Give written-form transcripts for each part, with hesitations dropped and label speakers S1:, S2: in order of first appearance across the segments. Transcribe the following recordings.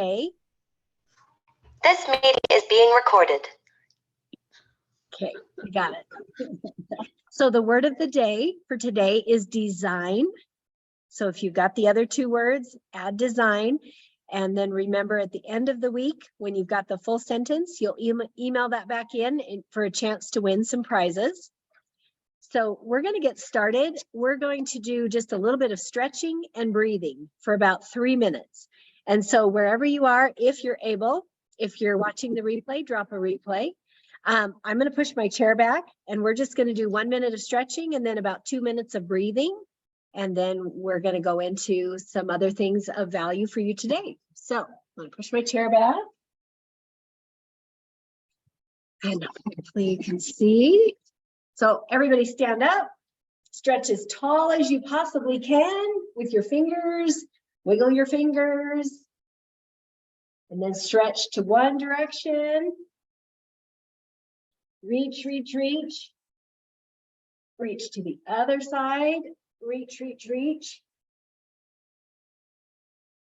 S1: Okay.
S2: This meeting is being recorded.
S1: Okay, we got it. So the word of the day for today is design. So if you've got the other two words, add design. And then remember at the end of the week, when you've got the full sentence, you'll email that back in for a chance to win some prizes. So we're going to get started. We're going to do just a little bit of stretching and breathing for about 3 minutes. And so wherever you are, if you're able, if you're watching the replay, drop a replay. I'm going to push my chair back and we're just going to do 1 minute of stretching and then about 2 minutes of breathing. And then we're going to go into some other things of value for you today. So I'm going to push my chair back. And hopefully you can see. So everybody stand up, stretch as tall as you possibly can with your fingers, wiggle your fingers, and then stretch to one direction. Reach, reach, reach. Reach to the other side. Reach, reach, reach.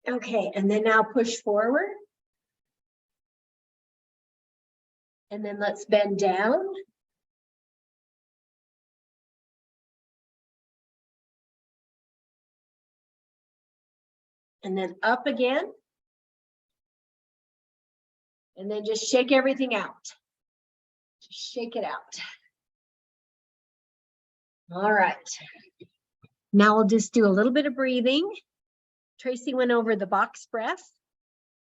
S1: Okay, and then now push forward. And then let's bend down. And then up again. And then just shake everything out. Just shake it out. All right. Now we'll just do a little bit of breathing. Tracy went over the box breath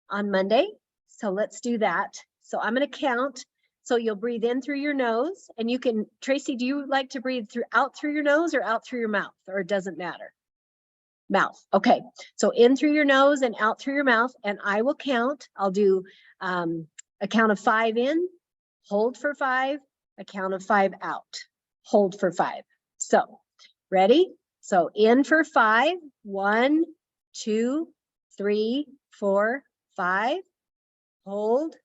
S1: on Monday. So let's do that. So I'm going to count. So you'll breathe in through your nose and you can, Tracy, do you like to breathe out through your nose or out through your mouth, or it doesn't matter? Mouth. Okay. So in through your nose and out through your mouth, and I will count. I'll do a count of 5 in, hold for 5, a count of 5 out, hold for 5. So ready? So in for 5, 1, 2, 3, 4, 5, hold,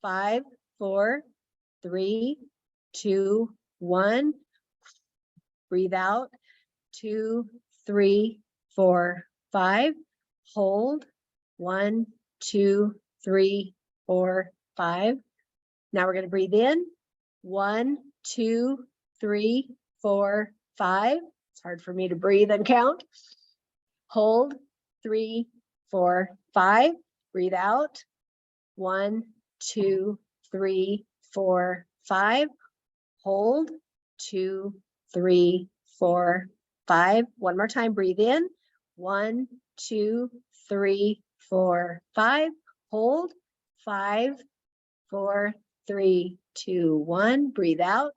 S1: 5, 4, 3, 2, 1, breathe out, 2, 3, 4, 5, hold, 1, 2, 3, 4, 5. Now we're going to breathe in, 1, 2, 3, 4, 5. It's hard for me to breathe and count. Hold, 3, 4, 5. Breathe out, 1, 2, 3, 4, 5. Hold, 2, 3, 4, 5. One more time, breathe in, 1, 2, 3, 4, 5. Hold, 5, 4, 3, 2, 1. Breathe out,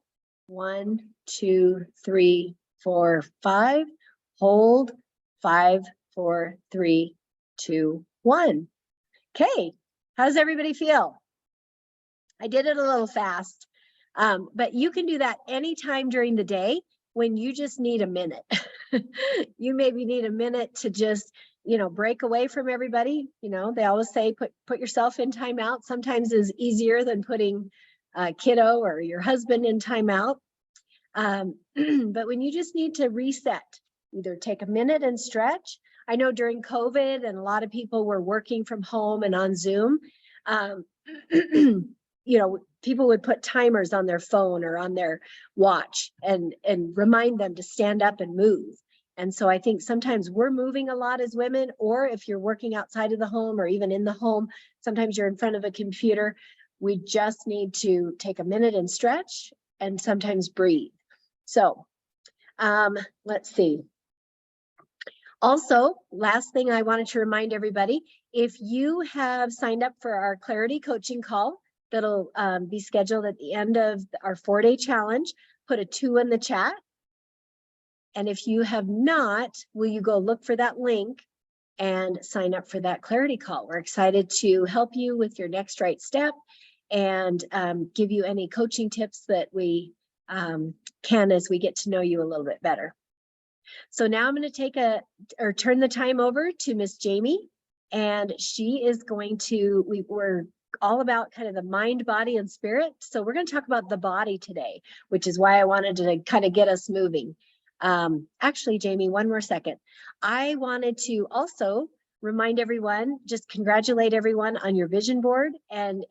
S1: 1, 2, 3, 4, 5. Hold, 5, 4, 3, 2, 1. Okay, how does everybody feel? I did it a little fast, but you can do that anytime during the day when you just need a minute. You maybe need a minute to just, break away from everybody. They always say put yourself in timeout. Sometimes is easier than putting a kiddo or your husband in timeout. But when you just need to reset, either take a minute and stretch. I know during COVID and a lot of people were working from home and on Zoom, people would put timers on their phone or on their watch and remind them to stand up and move. And so I think sometimes we're moving a lot as women, or if you're working outside of the home or even in the home, sometimes you're in front of a computer. We just need to take a minute and stretch and sometimes breathe. So let's see. Also, last thing I wanted to remind everybody, if you have signed up for our Clarity coaching call, that'll be scheduled at the end of our 4-day challenge, put a 2 in the chat. And if you have not, will you go look for that link and sign up for that Clarity call? We're excited to help you with your next right step and give you any coaching tips that we can as we get to know you a little bit better. So now I'm going to turn the time over to Miss Jamie, and she is going to, we're all about kind of the mind, body, and spirit. So we're going to talk about the body today, which is why I wanted to kind of get us moving. Actually, Jamie, one more second. I wanted to also remind everyone, just congratulate everyone on your vision board and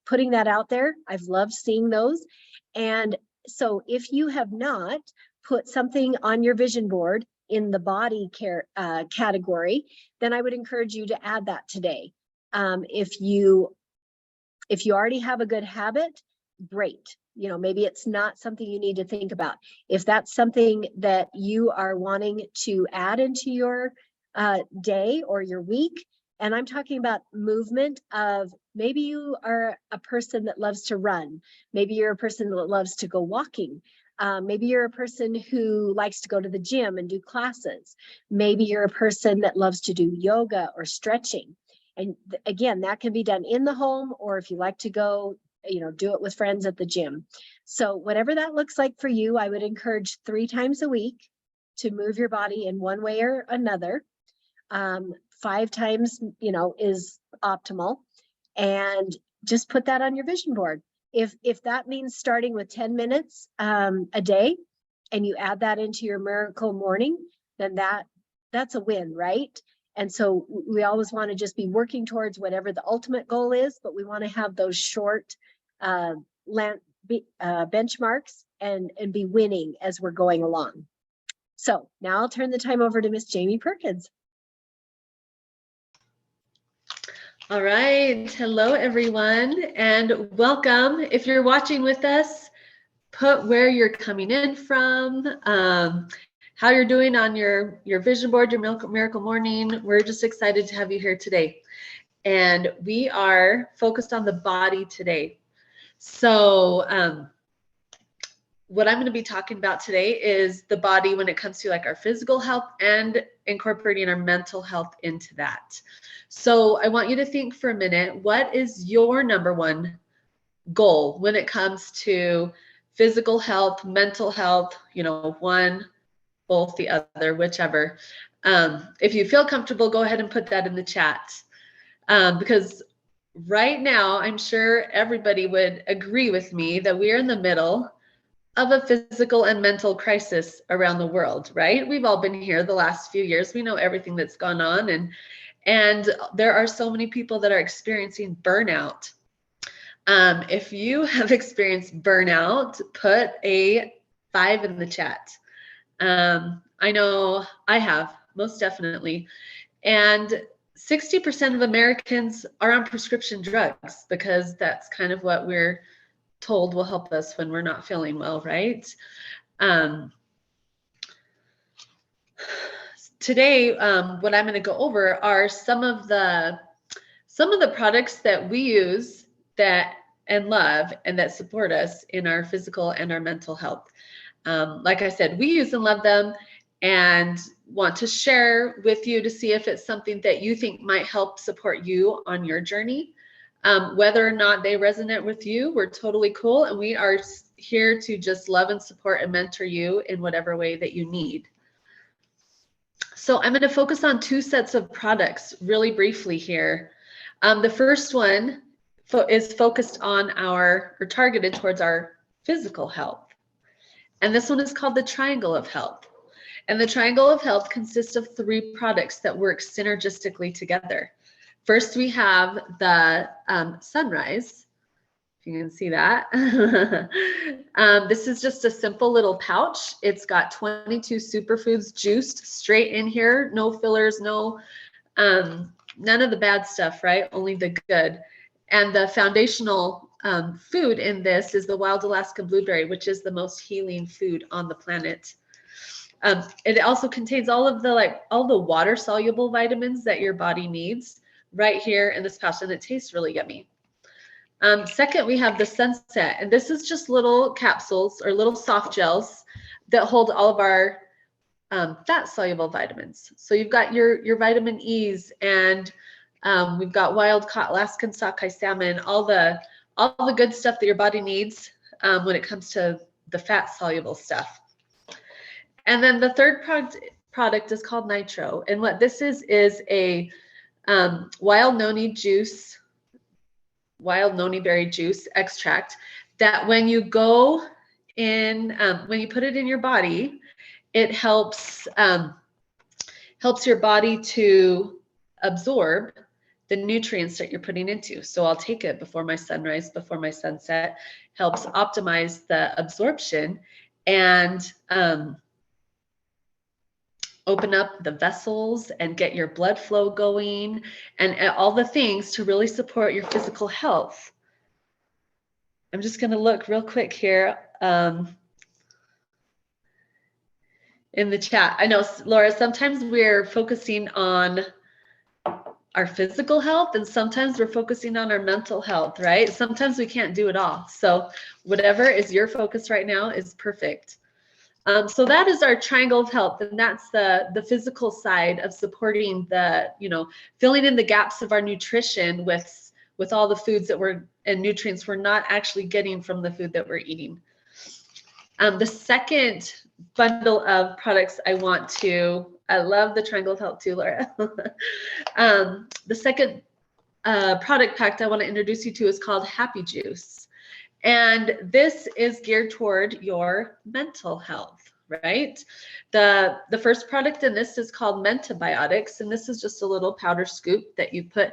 S1: putting that out there. I've loved seeing those. And so if you have not put something on your vision board in the body care category, then I would encourage you to add that today. If you already have a good habit, great. You know, maybe it's not something you need to think about. If that's something that you are wanting to add into your day or your week, and I'm talking about movement of, maybe you are a person that loves to run. Maybe you're a person that loves to go walking. Maybe you're a person who likes to go to the gym and do classes. Maybe you're a person that loves to do yoga or stretching. And again, that can be done in the home, or if you like to go, you know, do it with friends at the gym. So whatever that looks like for you, I would encourage 3 times a week to move your body in one way or another. 5 times, you know, is optimal. And just put that on your vision board. If that means starting with 10 minutes a day, and you add that into your miracle morning, then that's a win, right? And so we always want to just be working towards whatever the ultimate goal is, but we want to have those short benchmarks and be winning as we're going along. So now I'll turn the time over to Miss Jamie Perkins.
S3: All right. Hello, everyone, and welcome. If you're watching with us, put where you're coming in from, how you're doing on your vision board, your miracle morning. We're just excited to have you here today. And we are focused on the body today. So what I'm going to be talking about today is the body when it comes to like our physical health and incorporating our mental health into that. So I want you to think for a minute, what is your number one goal when it comes to physical health, mental health, you know, one, both, the other, whichever. If you feel comfortable, go ahead and put that in the chat. Because right now, I'm sure everybody would agree with me that we are in the middle of a physical and mental crisis around the world, right? We've all been here the last few years. We know everything that's gone on, and there are so many people that are experiencing burnout. If you have experienced burnout, put a 5 in the chat. I know I have, most definitely. And 60% of Americans are on prescription drugs because that's kind of what we're told will help us when we're not feeling well, right? Today, what I'm going to go over are some of the products that we use that and love and that support us in our physical and our mental health. Like I said, we use and love them and want to share with you to see if it's something that you think might help support you on your journey. Whether or not they resonate with you, we're totally cool. And we are here to just love and support and mentor you in whatever way that you need. So I'm going to focus on 2 sets of products really briefly here. The first one is focused on or targeted towards our physical health. And this one is called the Triangle of Health. And the Triangle of Health consists of 3 products that work synergistically together. First, we have the Sunrise, if you can see that. This is just a simple little pouch. It's got 22 superfoods juiced straight in here, no fillers, no, none of the bad stuff, right? Only the good. And the foundational food in this is the wild Alaskan blueberry, which is the most healing food on the planet. It also contains all the water soluble vitamins that your body needs right here in this pouch, and it tastes really yummy. Second, we have the Sunset, and this is just little capsules or little soft gels that hold all of our fat soluble vitamins. So you've got your vitamin E's, and we've got wild caught Alaskan sockeye salmon, all the good stuff that your body needs when it comes to the fat soluble stuff. And then the third product is called Nitro, and what this is a wild noni berry juice extract that when you go in, when you put it in your body, it helps your body to absorb the nutrients that you're putting into. So I'll take it before my sunrise, before my sunset, helps optimize the absorption and open up the vessels and get your blood flow going and all the things to really support your physical health. I'm just going to look real quick here in the chat. I know, Laura, sometimes we're focusing on our physical health and sometimes we're focusing on our mental health, right? Sometimes we can't do it all. So whatever is your focus right now is perfect. So that is our triangle of health, and that's the physical side of supporting the, filling in the gaps of our nutrition with all the foods that and nutrients we're not actually getting from the food that we're eating. The second bundle of products I love the triangle of health too, Laura. The second product pack I want to introduce you to is called Happy Juice. And this is geared toward your mental health, right? The first product in this is called Mentabiotics, and this is just a little powder scoop that you put,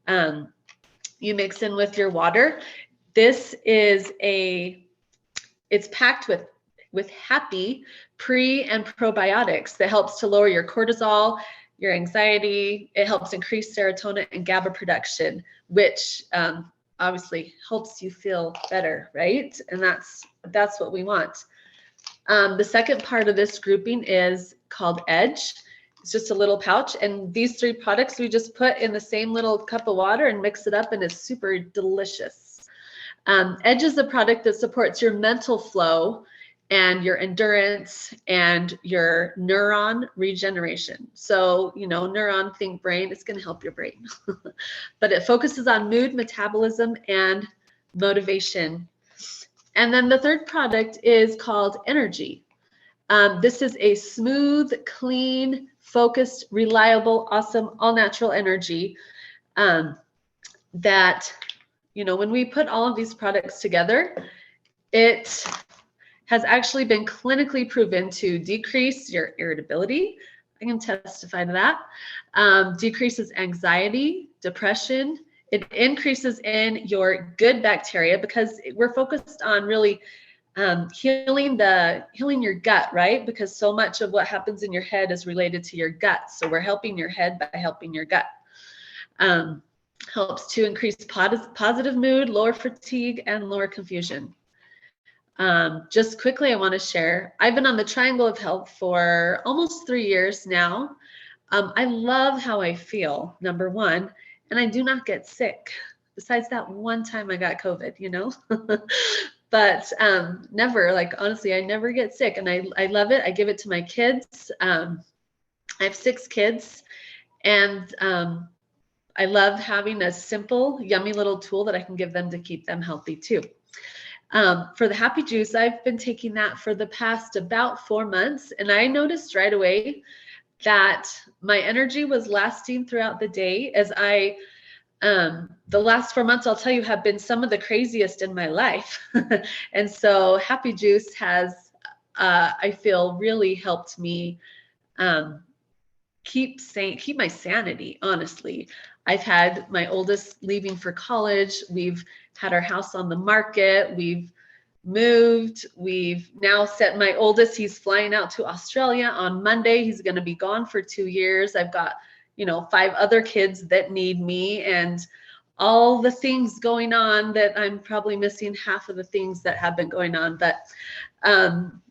S3: you mix in with your water. This is it's packed with happy pre and probiotics that helps to lower your cortisol, your anxiety. It helps increase serotonin and GABA production, which obviously helps you feel better, right? And that's what we want. The second part of this grouping is called Edge. It's just a little pouch, and these 3 products we just put in the same little cup of water and mix it up, and it's super delicious. Edge is a product that supports your mental flow and your endurance and your neuron regeneration. So, neuron, think brain, it's going to help your brain. But it focuses on mood, metabolism, and motivation. And then the third product is called Energy. This is a smooth, clean, focused, reliable, awesome, all-natural energy that, when we put all of these products together, it has actually been clinically proven to decrease your irritability. I can testify to that. Decreases anxiety, depression. It increases in your good bacteria because we're focused on really healing your gut, right? Because so much of what happens in your head is related to your gut. So we're helping your head by helping your gut. Helps to increase positive mood, lower fatigue, and lower confusion. Just quickly, I want to share, I've been on the Triangle of Health for almost 3 years now. I love how I feel, number one, and I do not get sick. Besides that one time I got COVID, but never, honestly, I never get sick, and I love it. I give it to my kids. I have 6 kids, and I love having a simple, yummy little tool that I can give them to keep them healthy too. For the Happy Juice, I've been taking that for the past about 4 months, and I noticed right away that my energy was lasting throughout the day as the last 4 months, I'll tell you, have been some of the craziest in my life. And so Happy Juice has, I feel, really helped me keep my sanity, honestly. I've had my oldest leaving for college. We've had our house on the market. We've moved. We've now set my oldest, he's flying out to Australia on Monday. He's going to be gone for 2 years. I've got, 5 other kids that need me and all the things going on that I'm probably missing half of the things that have been going on. But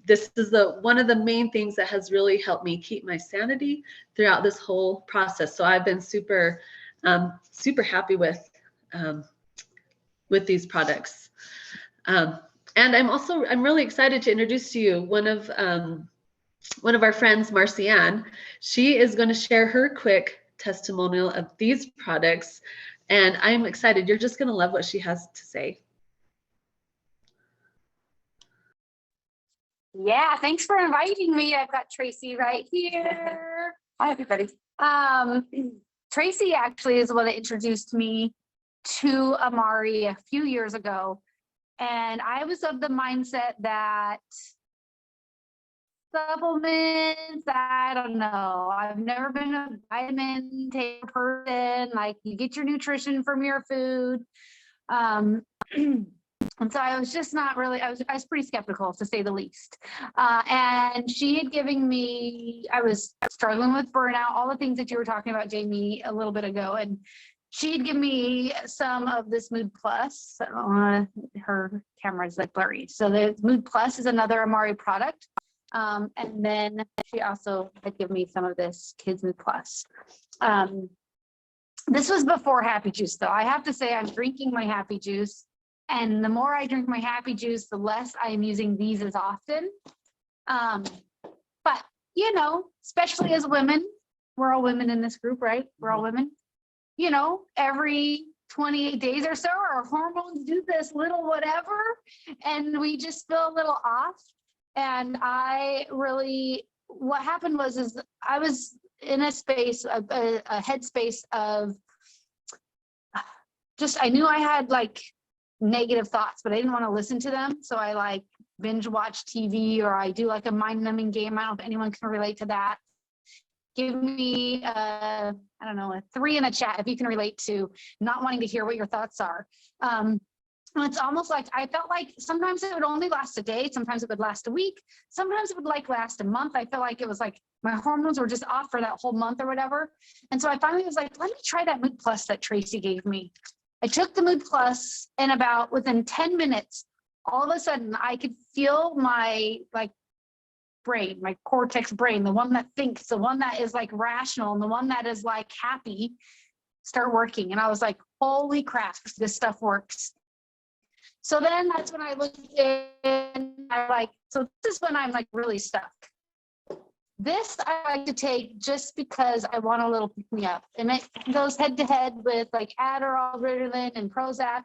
S3: this is one of the main things that has really helped me keep my sanity throughout this whole process. So I've been super happy with these products. And I'm really excited to introduce to you one of our friends, Marcianne. She is going to share her quick testimonial of these products, and I'm excited. You're just going to love what she has to say.
S4: Yeah, thanks for inviting me. I've got Tracy right here. Hi, everybody. Tracy actually is the one that introduced me to Amari a few years ago. And I was of the mindset that supplements. I don't know. I've never been a vitamin taker person. Like, you get your nutrition from your food. And so I was just not really, I was pretty skeptical, to say the least. And she had given me, I was struggling with burnout, all the things that you were talking about, Jamie, a little bit ago. And she had given me some of this Mood Plus. Her camera is like blurry. So the Mood Plus is another Amari product. And then she also had given me some of this Kids Mood Plus. This was before Happy Juice, though. I have to say, I'm drinking my Happy Juice. And the more I drink my Happy Juice, the less I am using these as often. But, you know, especially as women, we're all women in this group, right? We're all women. You know, every 28 days or so, our hormones do this little whatever, and we just feel a little off. And what happened was I was in a space, a headspace of just, I knew I had like negative thoughts, but I didn't want to listen to them. So I like binge watch TV, or I do like a mind numbing game. I don't know if anyone can relate to that. Give me, I don't know, a 3 in the chat if you can relate to not wanting to hear what your thoughts are. It's almost like I felt like sometimes it would only last a day, sometimes it would last a week, sometimes it would like last a month. I felt like it was like my hormones were just off for that whole month or whatever. And so I finally was like, let me try that Mood Plus that Tracy gave me. I took the Mood Plus, and within 10 minutes, all of a sudden I could feel my like brain, my cortex brain, the one that thinks, the one that is like rational, and the one that is like happy, start working. And I was like, holy crap, this stuff works. So then that's when I looked in, I like, so this is when I'm like really stuck. This I like to take just because I want a little pick me up, and it goes head to head with like Adderall, Ritalin, and Prozac.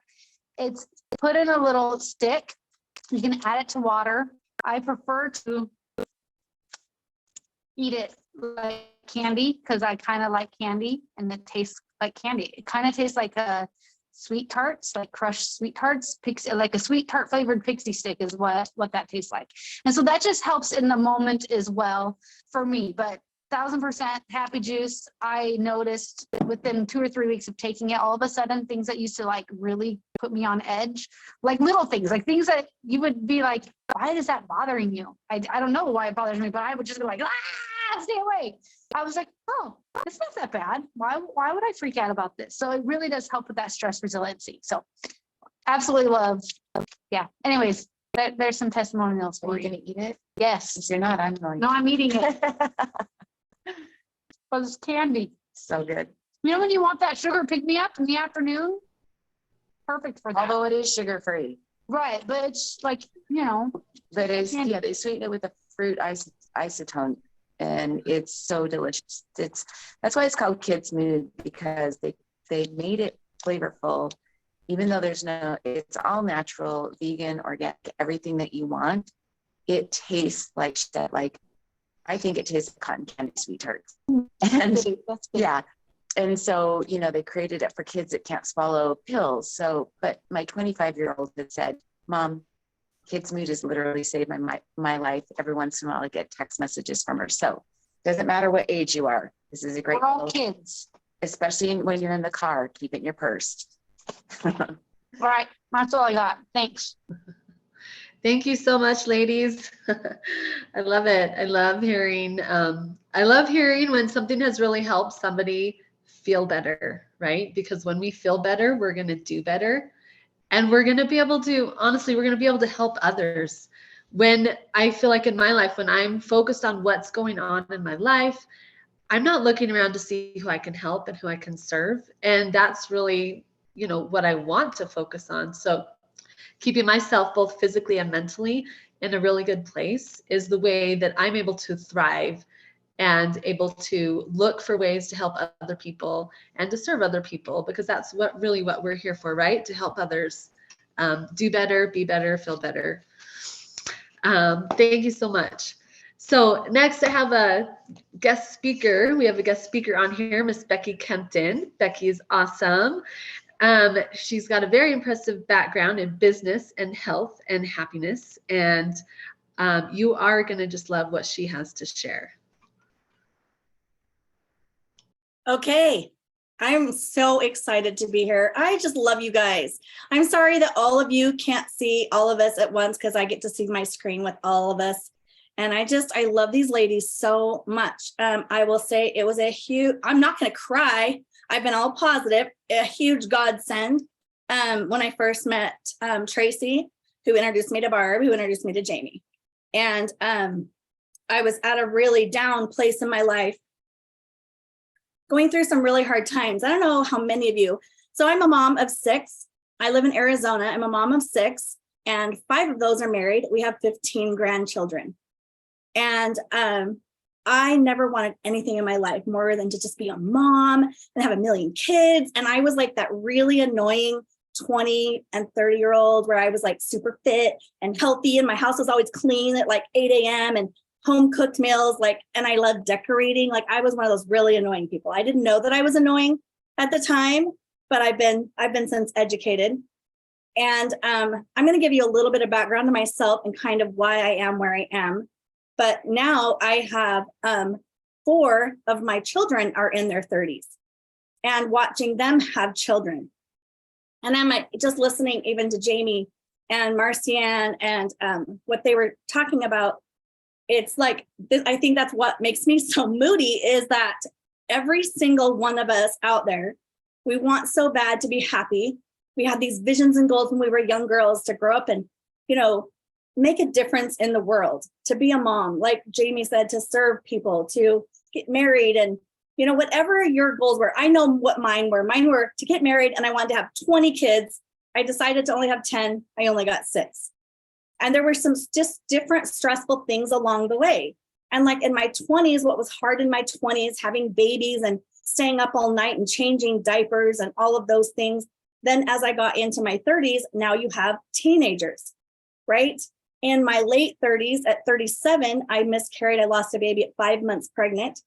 S4: It's put in a little stick. You can add it to water. I prefer to eat it like candy because I kind of like candy, and it tastes like candy. It kind of tastes like sweet tarts, like crushed sweet tarts, like a sweet tart flavored pixie stick is what that tastes like. And so that just helps in the moment as well for me. But 1000% Happy Juice, I noticed within 2 or 3 weeks of taking it, all of a sudden things that used to like really put me on edge, like little things, like things that you would be like, why is that bothering you? I don't know why it bothers me, but I would just be like, stay away. I was like, oh, it's not that bad. Why would I freak out about this? So it really does help with that stress resiliency. So absolutely love. Yeah. Anyways, there's some testimonials for
S5: Are
S4: you.
S5: you gonna eat it?
S4: Yes.
S5: If you're not, I'm going.
S4: No, I'm eating it. But it's candy.
S5: So good.
S4: You know, when you want that sugar pick me up in the afternoon, perfect for that.
S5: Although it is sugar free,
S4: Right. But it's like, you know,
S5: but it's,
S4: Candy.
S5: yeah, they sweeten it with a fruit isotone, and it's so delicious. That's why it's called Kids Mood, because they made it flavorful, even though it's all natural, vegan, organic, everything that you want. It tastes like that. Like, I think it tastes like cotton candy sweet tarts. And
S4: that's good.
S5: yeah. And so, you know, they created it for kids that can't swallow pills. So, but my 25-year-old had said, Mom, Kids Mood has literally saved my life. Every once in a while I get text messages from her. So doesn't matter what age you are. This is a great,
S4: We're all kids.
S5: especially when you're in the car, keep it in your purse.
S4: All right. That's all I got. Thanks.
S3: Thank you so much, ladies. I love it. I love hearing when something has really helped somebody feel better, right? Because when we feel better, we're going to do better. And we're going to be able to, honestly, we're going to be able to help others. When I feel like in my life, when I'm focused on what's going on in my life, I'm not looking around to see who I can help and who I can serve. And that's really, you know, what I want to focus on. So keeping myself both physically and mentally in a really good place is the way that I'm able to thrive and able to look for ways to help other people and to serve other people, because that's what we're here for, right? To help others do better, be better, feel better. Thank you so much. So next I have a guest speaker. We have a guest speaker on here, Miss Becky Kempton. Becky is awesome. She's got a very impressive background in business and health and happiness. And You are going to just love what she has to share.
S6: Okay, I'm so excited to be here. I just love you guys. I'm sorry that all of you can't see all of us at once because I get to see my screen with all of us. And I love these ladies so much. I will say it was a huge, I'm not going to cry. I've been all positive, a huge godsend. When I first met Tracy, who introduced me to Barb, who introduced me to Jamie. And I was at a really down place in my life, going through some really hard times. I don't know how many of you. So I'm a mom of 6. I live in Arizona. I'm a mom of 6, and 5 of those are married. We have 15 grandchildren. And I never wanted anything in my life more than to just be a mom and have a million kids. And I was like that really annoying 20 and 30-year-old where I was like super fit and healthy, and my house was always clean at like 8 a.m. and home cooked meals, like, and I love decorating. Like I was one of those really annoying people. I didn't know that I was annoying at the time, but I've been since educated. And I'm going to give you a little bit of background to myself and kind of why I am where I am. But now I have 4 of my children are in their 30s, and watching them have children. And I'm like, just listening even to Jamie and Marcianne and what they were talking about. It's like, I think that's what makes me so moody, is that every single one of us out there, we want so bad to be happy. We had these visions and goals when we were young girls to grow up and, you know, make a difference in the world, to be a mom, like Jamie said, to serve people, to get married, and, you know, whatever your goals were. I know what mine were. Mine were to get married, and I wanted to have 20 kids. I decided to only have 10. I only got 6. And there were some just different stressful things along the way. And like in my 20s, what was hard in my 20s, having babies and staying up all night and changing diapers and all of those things. Then as I got into my 30s, now you have teenagers, right? In my late 30s, at 37, I miscarried. I lost a baby at 5 months pregnant.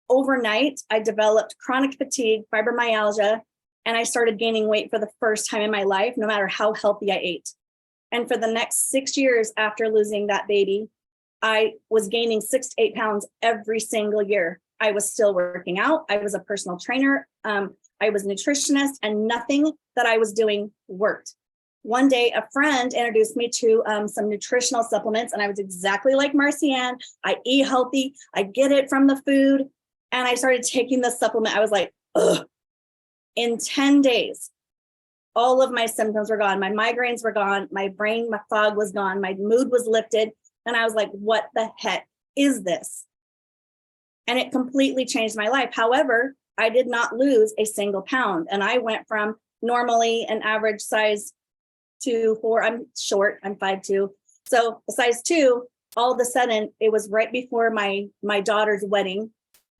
S6: Overnight, I developed chronic fatigue, fibromyalgia, and I started gaining weight for the first time in my life, no matter how healthy I ate. And for the next 6 years after losing that baby, I was gaining 6 to 8 pounds every single year. I was still working out. I was a personal trainer. I was a nutritionist, and nothing that I was doing worked. One day, a friend introduced me to some nutritional supplements, and I was exactly like Marcianne. I eat healthy. I get it from the food. And I started taking this supplement. I was like, ugh. In 10 days, all of my symptoms were gone. My migraines were gone. My brain, my fog was gone. My mood was lifted. And I was like, what the heck is this? And it completely changed my life. However, I did not lose a single pound. And I went from normally an average size to 4. I'm short, I'm 5'2". So a size 2, all of a sudden, it was right before my daughter's wedding,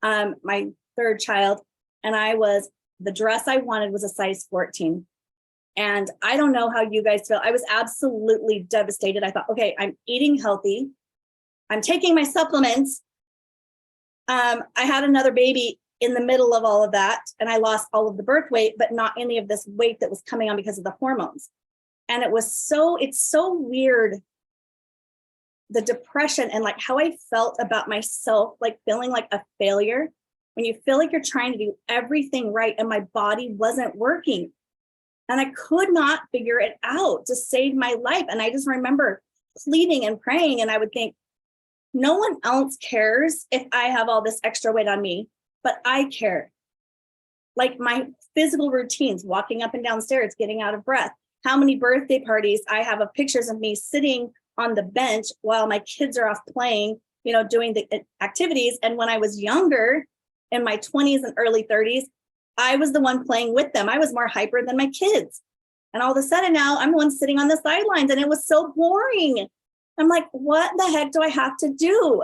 S6: my 3rd child. And the dress I wanted was a size 14. And I don't know how you guys feel. I was absolutely devastated. I thought, okay, I'm eating healthy. I'm taking my supplements. I had another baby in the middle of all of that, and I lost all of the birth weight, but not any of this weight that was coming on because of the hormones. And it's so weird, the depression and like how I felt about myself, like feeling like a failure when you feel like you're trying to do everything right and my body wasn't working. And I could not figure it out to save my life. And I just remember pleading and praying, and I would think, no one else cares if I have all this extra weight on me, but I care. Like my physical routines, walking up and down stairs, getting out of breath, how many birthday parties I have of pictures of me sitting on the bench while my kids are off playing, you know, doing the activities. And when I was younger, in my 20s and early 30s, I was the one playing with them. I was more hyper than my kids. And all of a sudden now I'm the one sitting on the sidelines, and it was so boring. I'm like, what the heck do I have to do?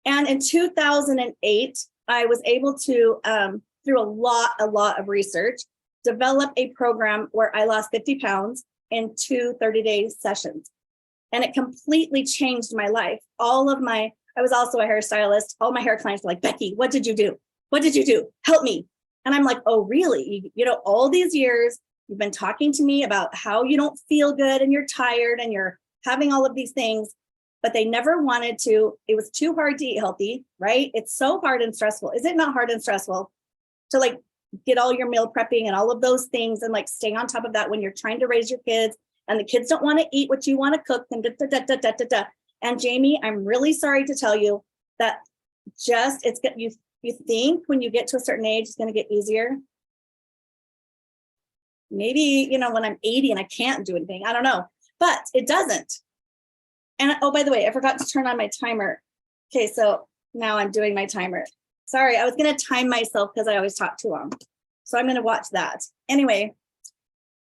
S6: And in 2008, I was able to, through a lot of research, develop a program where I lost 50 pounds in 2 30-day sessions. And it completely changed my life. I was also a hairstylist. All my hair clients were like, Becky, what did you do? What did you do? Help me. And I'm like, oh, really? You know, all these years, you've been talking to me about how you don't feel good and you're tired and you're having all of these things, but they never wanted to. It was too hard to eat healthy, right? It's so hard and stressful. Is it not hard and stressful to like get all your meal prepping and all of those things and like stay on top of that when you're trying to raise your kids and the kids don't want to eat what you want to cook and da, da, da, da, da, da, da. And Jamie, I'm really sorry to tell you that just you think when you get to a certain age it's going to get easier. Maybe, you know, when I'm 80 and I can't do anything, I don't know, but it doesn't. And oh, by the way, I forgot to turn on my timer. Okay, so now I'm doing my timer. Sorry, I was going to time myself because I always talk too long. So I'm going to watch that. Anyway,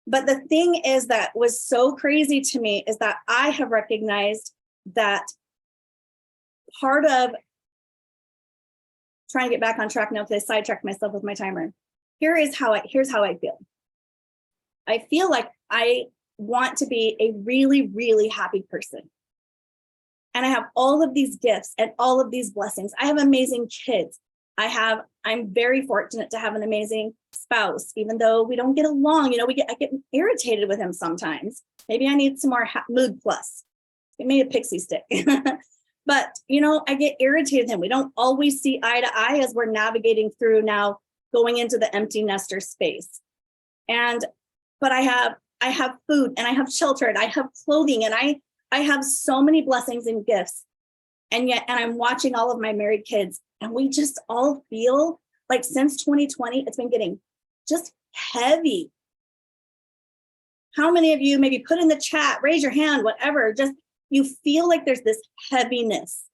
S6: but the thing is that was so crazy to me is that I have recognized that part of trying to get back on track now because I sidetracked myself with my timer. Here's how I feel. I feel like I want to be a really, really happy person. And I have all of these gifts and all of these blessings. I have amazing kids. I'm very fortunate to have an amazing spouse, even though we don't get along. You know, I get irritated with him sometimes. Maybe I need some more mood plus. Give me a pixie stick. But, you know, I get irritated with him. We don't always see eye to eye as we're navigating through now going into the empty nester space. But I have food and I have shelter and I have clothing and I have so many blessings and gifts. And I'm watching all of my married kids and we just all feel like since 2020, it's been getting just heavy. How many of you maybe put in the chat, raise your hand, whatever, just you feel like there's this heaviness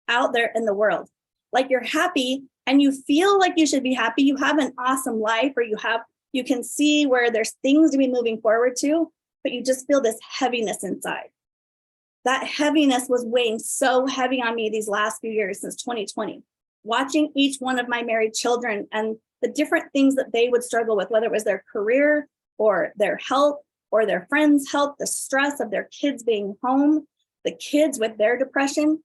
S6: out there in the world. Like you're happy and you feel like you should be happy. You have an awesome life or you can see where there's things to be moving forward to, but you just feel this heaviness inside. That heaviness was weighing so heavy on me these last few years since 2020, watching each one of my married children and the different things that they would struggle with, whether it was their career or their health or their friends' health, the stress of their kids being home, the kids with their depression.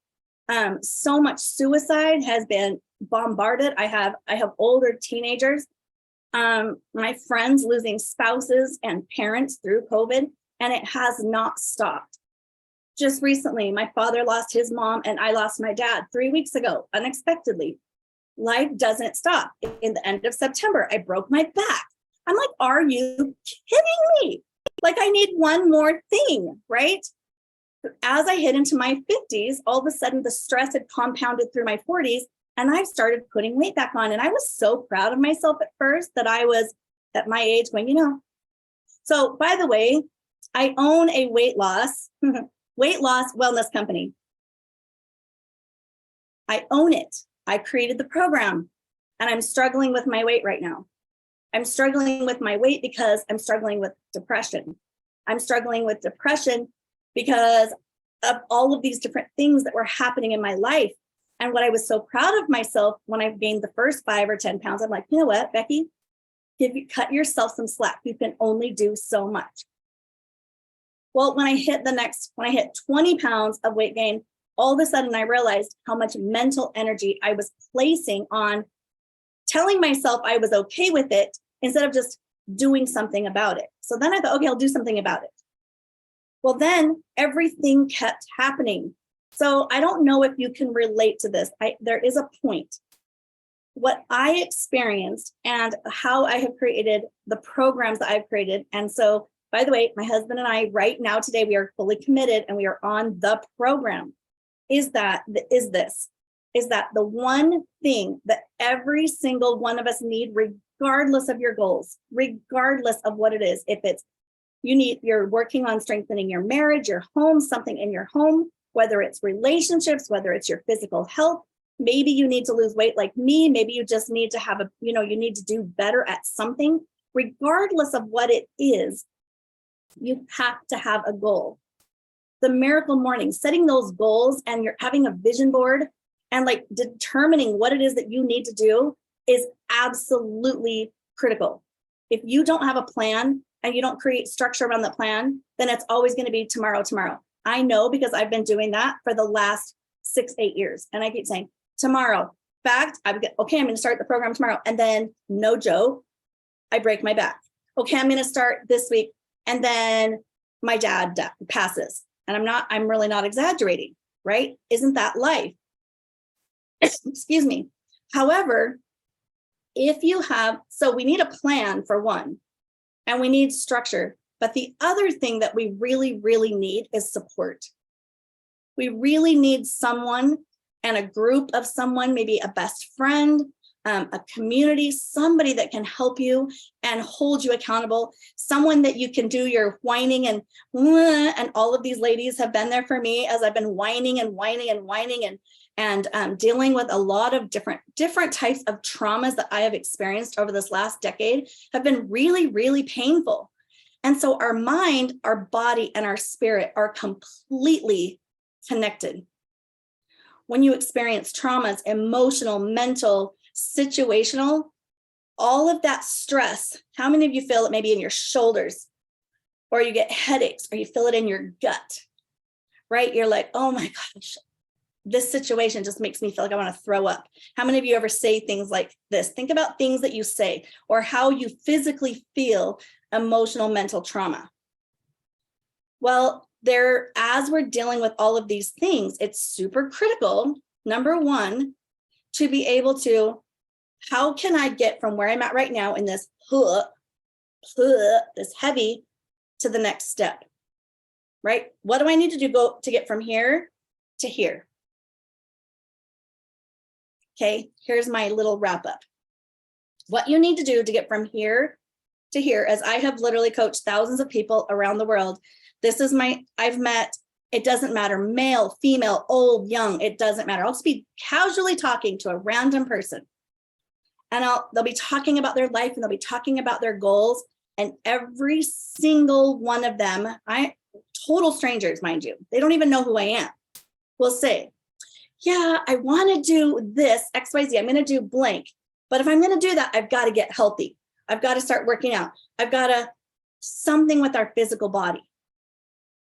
S6: So much suicide has been bombarded. I have older teenagers, my friends losing spouses and parents through COVID, and it has not stopped. Just recently, my father lost his mom and I lost my dad 3 weeks ago, unexpectedly. Life doesn't stop. In the end of September, I broke my back. I'm like, are you kidding me? Like I need one more thing, right? As I hit into my 50s, all of a sudden the stress had compounded through my 40s and I started putting weight back on. And I was so proud of myself at first that I was at my age going, you know. So by the way, I own a weight loss wellness company. I own it. I created the program and I'm struggling with my weight right now. I'm struggling with my weight because I'm struggling with depression. I'm struggling with depression because of all of these different things that were happening in my life. And what I was so proud of myself when I gained the first 5 or 10 pounds, I'm like, you know what, Becky, cut yourself some slack. You can only do so much. Well, when I hit 20 pounds of weight gain, all of a sudden I realized how much mental energy I was placing on telling myself I was okay with it instead of just doing something about it. So then I thought, okay, I'll do something about it. Well, then everything kept happening. So I don't know if you can relate to this. There is a point. What I experienced and how I have created the programs that I've created. And so, by the way, my husband and I right now today, we are fully committed and we are on the program. Is that the one thing that every single one of us need, regardless of your goals, regardless of what it is. If it's you're working on strengthening your marriage, your home, something in your home, whether it's relationships, whether it's your physical health, maybe you need to lose weight like me, maybe you just need to you need to do better at something. Regardless of what it is, you have to have a goal. The miracle morning, setting those goals and you're having a vision board and like determining what it is that you need to do is absolutely critical. If you don't have a plan and you don't create structure around the plan, then it's always going to be tomorrow. I know because I've been doing that for the last 6-8 years. And I keep saying tomorrow. In fact, I'm going to start the program tomorrow. And then no joke, I break my back. Okay, I'm going to start this week. And then my dad passes. And I'm really not exaggerating, right? Isn't that life? Excuse me. However, so we need a plan for one, and we need structure. But the other thing that we really, really need is support. We really need someone and a group of someone, maybe a best friend, a community, somebody that can help you and hold you accountable, someone that you can do your whining and all of these ladies have been there for me as I've been whining and dealing with a lot of different types of traumas that I have experienced over this last decade have been really, really painful. And so our mind, our body, and our spirit are completely connected. When you experience traumas, emotional, mental, situational, all of that stress, how many of you feel it maybe in your shoulders, or you get headaches, or you feel it in your gut, right? You're like, oh my gosh, this situation just makes me feel like I want to throw up. How many of you ever say things like this? Think about things that you say or how you physically feel emotional, mental trauma. Well, as we're dealing with all of these things, it's super critical, number one, to be able to, how can I get from where I'm at right now in this this heavy to the next step, right? What do I need to do to get from here to here? Okay, here's my little wrap up. What you need to do to get from here to here, as I have literally coached thousands of people around the world. I've met, it doesn't matter, male, female, old, young, it doesn't matter. I'll just be casually talking to a random person. And they'll be talking about their life and they'll be talking about their goals. And every single one of them, total strangers, mind you, they don't even know who I am, will say, yeah, I want to do this, XYZ, I'm going to do blank. But if I'm going to do that, I've got to get healthy. I've got to start working out. I've got to something with our physical body,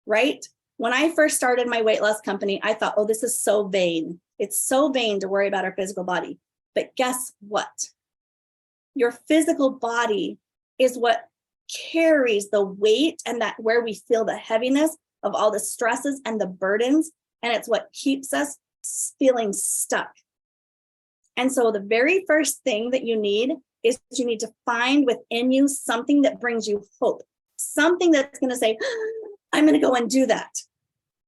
S6: right? When I first started my weight loss company, I thought, oh, this is so vain. It's so vain to worry about our physical body. But guess what? Your physical body is what carries the weight and that where we feel the heaviness of all the stresses and the burdens. And it's what keeps us feeling stuck. And so the very first thing that you need is you need to find within you something that brings you hope, something that's going to say, I'm going to go and do that.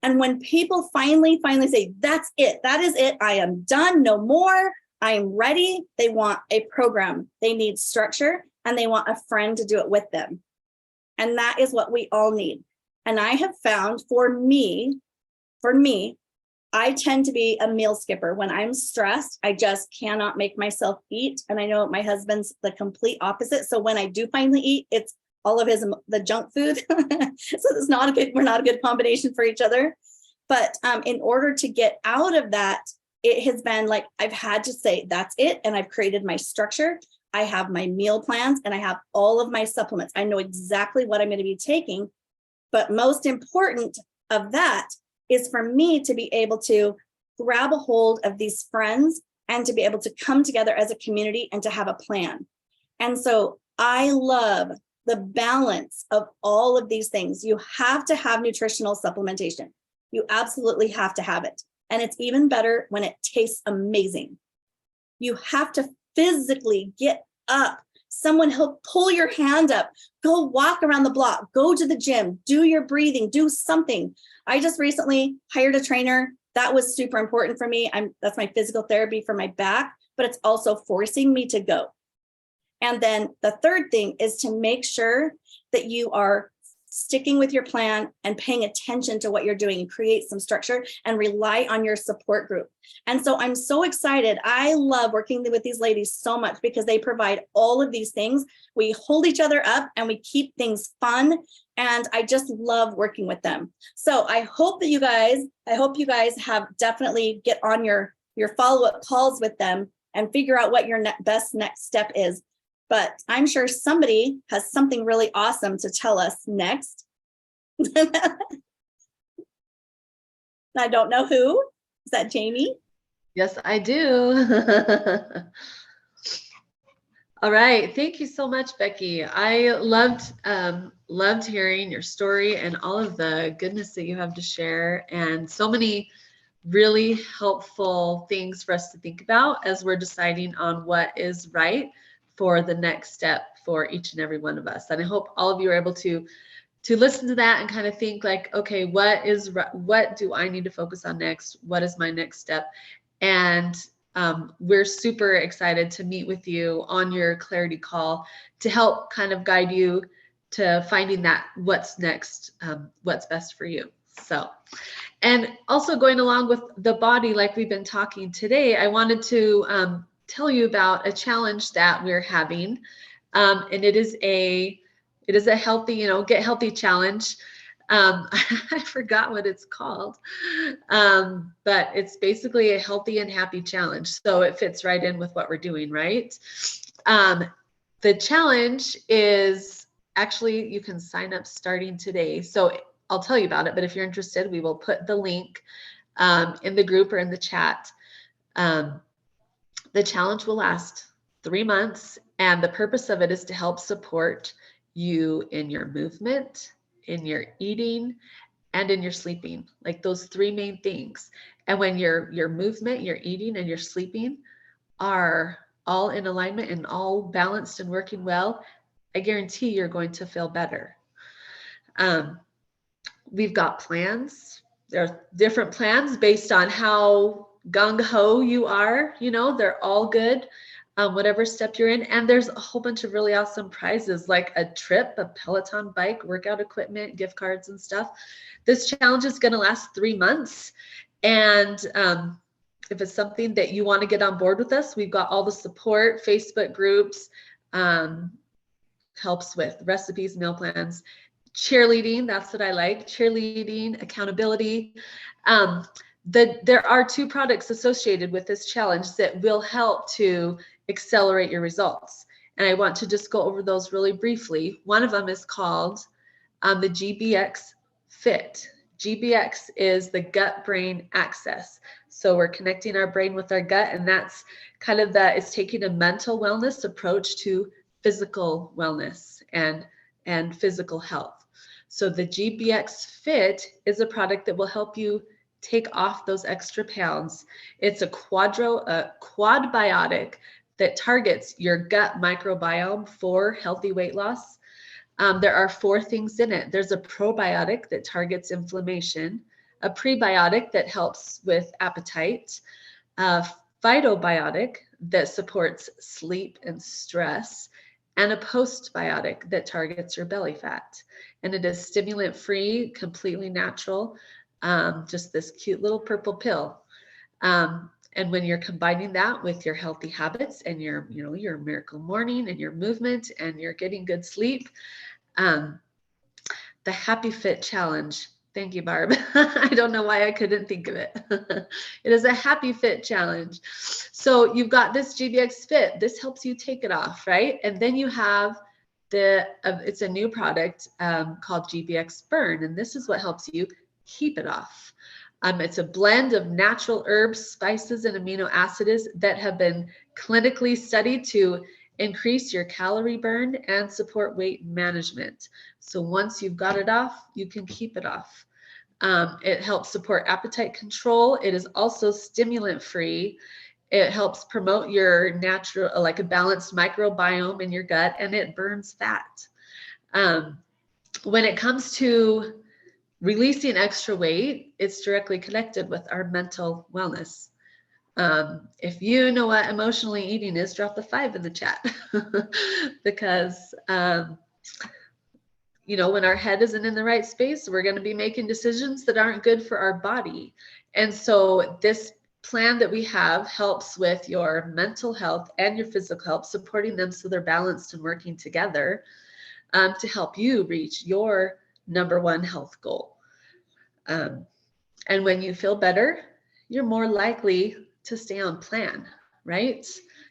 S6: And when people finally say, that's it, that is it, I am done, no more, I am ready, they want a program, they need structure, and they want a friend to do it with them. And that is what we all need. And I have found for me, I tend to be a meal skipper. When I'm stressed, I just cannot make myself eat. And I know my husband's the complete opposite. So when I do finally eat, it's all of the junk food. So we're not a good combination for each other. But in order to get out of that, it has been like, I've had to say, that's it. And I've created my structure. I have my meal plans and I have all of my supplements. I know exactly what I'm going to be taking. But most important of that is for me to be able to grab a hold of these friends and to be able to come together as a community and to have a plan. And so I love the balance of all of these things. You have to have nutritional supplementation. You absolutely have to have it. And it's even better when it tastes amazing. You have to physically get up. Someone help pull your hand up, go walk around the block, go to the gym, do your breathing, do something. I just recently hired a trainer. That was super important for me. That's my physical therapy for my back, but it's also forcing me to go. And then the third thing is to make sure that you are sticking with your plan and paying attention to what you're doing and create some structure and rely on your support group. And so I'm so excited. I love working with these ladies so much because they provide all of these things. We hold each other up and we keep things fun. And I just love working with them. So I hope you guys have definitely get on your follow-up calls with them and figure out what your best next step is. But I'm sure somebody has something really awesome to tell us next. I don't know who. Is that Jamie?
S3: Yes, I do. All right. Thank you so much, Becky. I loved hearing your story and all of the goodness that you have to share, and so many really helpful things for us to think about as we're deciding on what is right for the next step for each and every one of us. And I hope all of you are able to listen to that and kind of think like, okay, what do I need to focus on next? What is my next step? And we're super excited to meet with you on your clarity call to help kind of guide you to finding that what's next, what's best for you. So, and also going along with the body, like we've been talking today, I wanted to tell you about a challenge that we're having. And it is a healthy, get healthy challenge. I forgot what it's called, but it's basically a healthy and happy challenge. So it fits right in with what we're doing, right? The challenge is actually, you can sign up starting today. So I'll tell you about it, but if you're interested, we will put the link in the group or in the chat. The challenge will last 3 months, and the purpose of it is to help support you in your movement, in your eating, and in your sleeping, like those 3 main things. And when your movement, your eating, and your sleeping are all in alignment and all balanced and working well, I guarantee you're going to feel better. We've got plans. There are different plans based on how gung-ho you are, they're all good, whatever step you're in. And there's a whole bunch of really awesome prizes, like a trip, a Peloton bike, workout equipment, gift cards and stuff. This challenge is going to last 3 months. And if it's something that you want to get on board with us, we've got all the support, Facebook groups, helps with recipes, meal plans, cheerleading, that's what I like, cheerleading, accountability. There are 2 products associated with this challenge that will help to accelerate your results. And I want to just go over those really briefly. One of them is called the GBX Fit. GBX is the gut-brain axis. So we're connecting our brain with our gut, and that's kind of it's taking a mental wellness approach to physical wellness and physical health. So the GBX Fit is a product that will help you take off those extra pounds. It's a quadbiotic that targets your gut microbiome for healthy weight loss. There are 4 things in it. There's a probiotic that targets inflammation, a prebiotic that helps with appetite, a phytobiotic that supports sleep and stress, and a postbiotic that targets your belly fat. And it is stimulant free, completely natural, just this cute little purple pill. And when you're combining that with your healthy habits and your miracle morning and your movement and you're getting good sleep, the Happy Fit Challenge. Thank you, Barb. I don't know why I couldn't think of it. It is a Happy Fit Challenge. So you've got this GBX Fit. This helps you take it off, right? And then you have it's a new product called GBX Burn. And this is what helps you keep it off. It's a blend of natural herbs, spices, and amino acids that have been clinically studied to increase your calorie burn and support weight management. So once you've got it off, you can keep it off. It helps support appetite control. It is also stimulant free. It helps promote your natural, like a balanced microbiome in your gut, and it burns fat. When it comes to releasing extra weight, it's directly connected with our mental wellness. If you know what emotionally eating is, drop the 5 in the chat because, when our head isn't in the right space, we're going to be making decisions that aren't good for our body. And so this plan that we have helps with your mental health and your physical health, supporting them so they're balanced and working together to help you reach your #1 health goal. And when you feel better, you're more likely to stay on plan, right?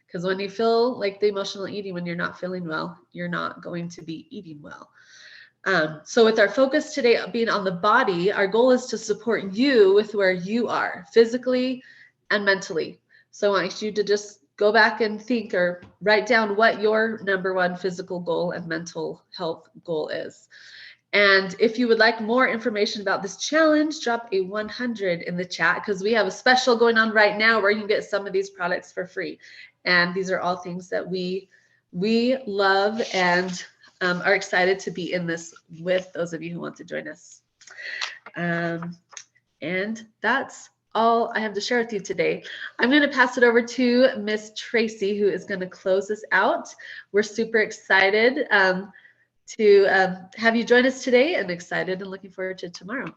S3: Because when you feel like the emotional eating, when you're not feeling well, you're not going to be eating well. So with our focus today being on the body, our goal is to support you with where you are physically and mentally. So I want you to just go back and think or write down what your number one physical goal and mental health goal is. And if you would like more information about this challenge, drop a 100 in the chat, because we have a special going on right now where you can get some of these products for free. And these are all things that we love and are excited to be in this with those of you who want to join us. And that's all I have to share with you today. I'm going to pass it over to Miss Tracy, who is going to close us out. We're super excited to have you join us today, and excited and looking forward to tomorrow.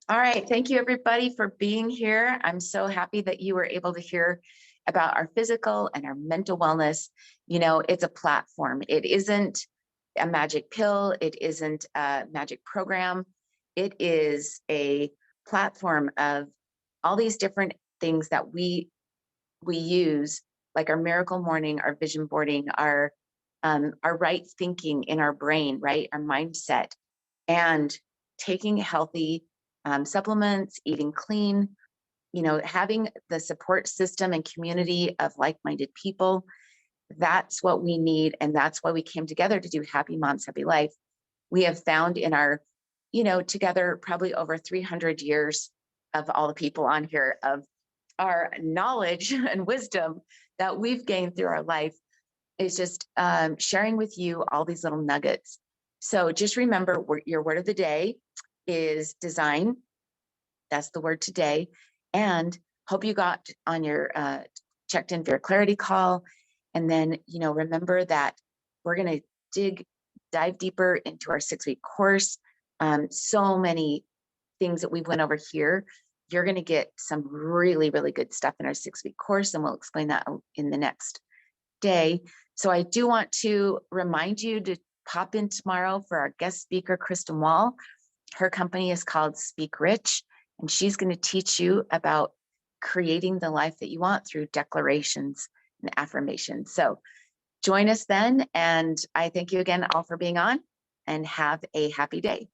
S5: All right. Thank you, everybody, for being here. I'm so happy that you were able to hear about our physical and our mental wellness. You know, it's a platform. It isn't a magic pill. It isn't a magic program. It is a platform of all these different things that we use, like our miracle morning, our vision boarding, our right thinking in our brain, right? Our mindset, and taking healthy supplements, eating clean, you know, having the support system and community of like-minded people. That's what we need. And that's why we came together to do Happy Moms, Happy Life. We have found in our, you know, together probably over 300 years of all the people on here, of our knowledge and wisdom that we've gained through our life, is just sharing with you all these little nuggets. So just remember, your word of the day is design. That's the word today. And hope you got on your checked in for your clarity call. And then, you know, remember that we're going to dive deeper into our 6-week course. So many things that we went over here. You're going to get some really, really good stuff in our 6-week course, and we'll explain that in the next day. So I do want to remind you to pop in tomorrow for our guest speaker, Kristen Wall. Her company is called Speak Rich, and she's going to teach you about creating the life that you want through declarations and affirmations. So join us then. And I thank you again all for being on, and have a happy day.